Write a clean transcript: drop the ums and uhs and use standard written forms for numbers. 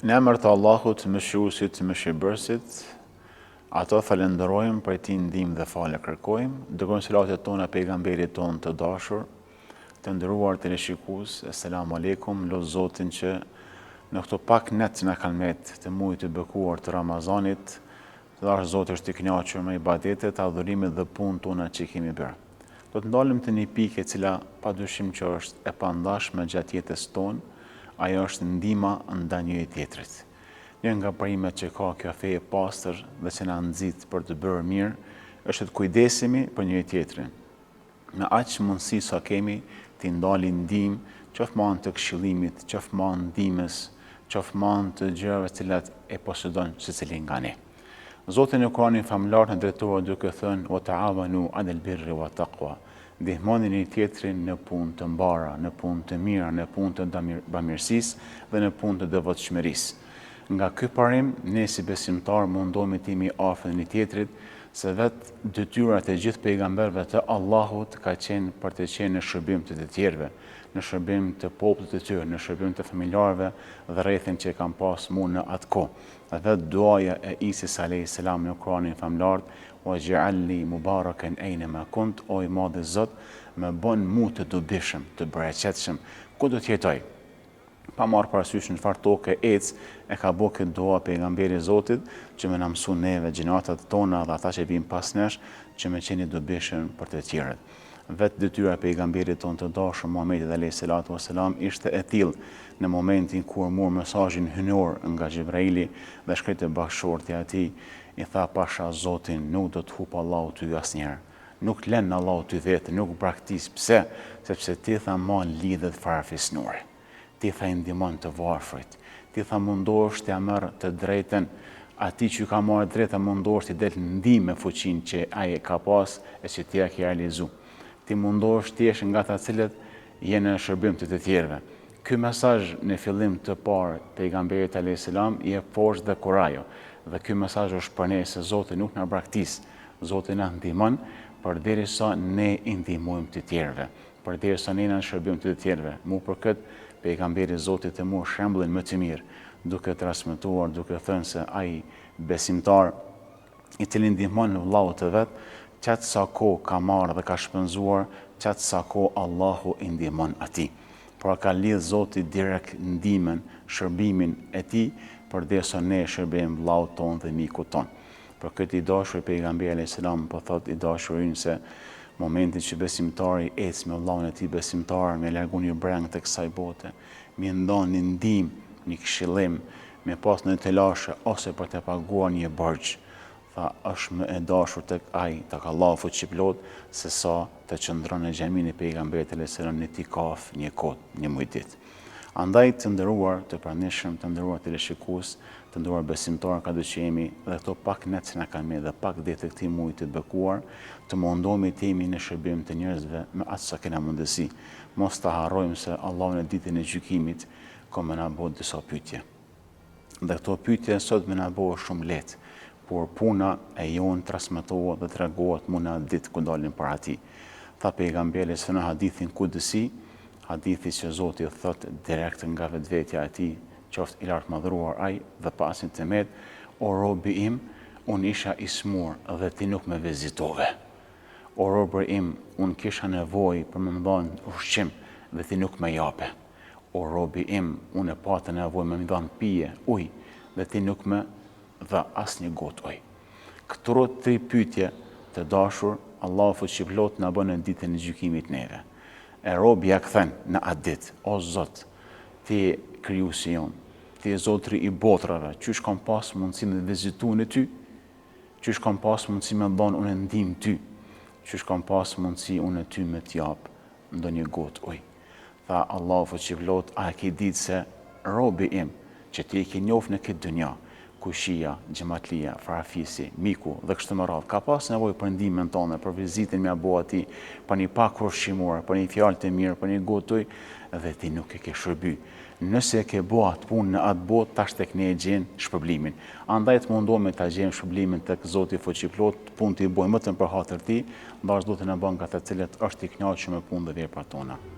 Në emër të Allahut, mëshiruesit, mëshirbërësit, ato falenderojmë, për ti ndihmë dhe falë kërkojmë, dërgojmë selatet tona pejgamberit tonë të dashur, të nderuar teleshikues, Selamu Aleikum, lutë Zotin që në këto pak net që na kanë met të mujit të bekuar të Ramazanit, të dashur Zoti është i kënaqur me ibadetet, adhurimet dhe punët tona që kemi bërë. Do të ndalem të një pikë e cila padyshim që është e pandashme gjatë jetës tonë, ajo është ndihma ndaj njëri tjetrit. Një nga primet që ka kjo fe e pastër dhe që na nxit për të bërë mirë, është të kujdesemi për njëri tjetrin. Me aq mundësi sa kemi të ndalim ndihmë, qoftë me anë të këshillimit, qoftë me anë ndihmës, qoftë me anë të gjërave të cilat e posedon secili nga ne. Zoti në Kur'anin famlar na drejtohet duke thënë: "Wa ta'awanu 'alal birri wa taqwa." Ndihmoni njëri tjetrin në punë të mbara, në punë të mira, në punë të bamirësisë dhe në punë të devotshmërisë. Nga ky parim, ne si besimtar mundohemi të jemi afër njëri tjetrit, se vetë detyrat e gjithë pejgamberëve të Allahut ka qenë për të qenë në shërbim të të tjerëve, në shërbim të popullit të tyre, në shërbim të familjarëve dhe rrethin që e kanë pas mu në atë kohë. Dhe vetë duaja e Isis a.s. në Kur'anin famlar: "Waj'alni mubarakan aynama kunt", o i madhi Zot, më bën mu të dobishëm, të bereqetshëm ku do të jetoj. Pa marrë parasysh në çfarë toke ec, e ka bërë këtë dua pejgamberi i Zotit, që më na mëson neve, gjenatat tona dhe ata që vijnë pas nesh, që më qeni dobishëm për të tjerët. Vetë detyra e pejgamberit tonë të dashur Muhamedit a.s. ishte e tillë në momentin kur mor mesazhin hynor nga Xhibraili dhe shkroi te bashkëshorti i atij, i tha: "Pasha Zotin, nuk do të hup Allahu ty asnjëherë. Nuk lën Allahu ty vetë, nuk braktis." Pse? Sepse ti tha man lidhet farafisnore. Ti tha i ndihmon të varfrit. Ti tha mundohesh t'ia merr të drejtën atij që ka marrë drejtë, mundohesh t'i del ndihmë me fuqinë që ai ka pas e që ti e ke realizu. Ti mundohesh të jesh nga ata cilët jenë në shërbim të të tjerëve. Ky mesazh në fillim të parë pejgamberit a.s. i jep forcë dhe kurajo. Dhe ky mesazh është për ne se Zoti nuk na braktis, Zoti na ndihmon përderisa ne i ndihmojmë të tjerëve, përderisa ne në shërbim të tjerëve. Mu për këtë pejgamberi i Zotit e mor shembullin më të mirë, duke transmetuar, duke thënë se ai besimtar i cili ndihmon vëllaut të vet, qatë sa kohë ka marrë dhe ka shpenzuar, qatë sa kohë Allahu i ndihmon atij. Pra ka lidh Zoti direkt ndihmën, shërbimin e tij, përderisa ne shërbejmë vëllaut ton dhe mikut ton. Për këtë i dashur pejgamberi a.s. po thotë i dashurin se momentin që besimtari ec me vëllaun e tij besimtar, me largu një breng të kësaj bote, me ndonë një ndihmë, një këshillim, me pas në të lashe ose për të paguar një borxh, tha është më e dashur tek ai, tek Allahu fuqiplot, se sa të qëndron në xhamin e pejgamberit a.s. në itikaf një kohë, një muaj ditë. Andaj të nderuar, të pranishëm, të nderuar teleshikues, të nderuar besimtarë ka që jemi dhe këto pak net që na kanë me dhe pak ditë të këtij muaji të bekuar, të mundohemi të jemi në shërbim të njerëzve me atë sa kena mundësi. Mos ta harrojmë se Allahu në ditën e gjykimit ka më na bëu disa pyetje. Dhe këto pyetje sot më na bëu shumë lehtë, por puna e jonë transmetohet dhe tregohet mu në ditë ku dalim para tij. Tha pejgamberi se në hadithin kudsi, hadithi që Zoti thot direkt nga vetvetja e tij, qoftë i lartë madhruar ai dhe pasin të met: "O robi im, unë isha i smur dhe ti nuk më vizitove. O robi im, unë kisha nevojë për më dhënë ushqim dhe ti nuk më jape. O robi im, unë e pata nevojë më dhënë pije, ujë dhe ti nuk më dha asnjë gotë ujë." Këto tri pyetje të dashur, Allahu fuqiplot na bën në ditën e gjykimit neve. E robi ja kthen në atë ditë: "O Zot, ti krijuesi jon, ti je Zotri i botrave, qysh kam pas mundësi me vizitu në ty, qysh kam pas mundësi me dhënë unë ndihmë ty, qysh kam pas mundësi unë ty me t'jap ndonjë gotë ujë." Tha Allahu fuqiplot: "A e ke ditë se robi im që ti e ke njohur në këtë dynja, kushia, xhamatlia, farafisi, miku dhe kështu me radhë, ka pas nevojë për ndihmën tonë, për vizitën me apo atij, për një pak ushqimor, për një fjalë të mirë, për një gotë ujë, dhe ti nuk e ke shërby. Nëse e ke bërë atë punë në atë botë, tash tek ne e gjen shpërblimin. Andaj të mundohemi ta gjejmë shpërblimin tek Zoti fuqiplot, punë të i bëjmë vetëm për hatër të tij, ndaj do të na bën nga të cilët është i kënaqur me punë dhe veprat tona."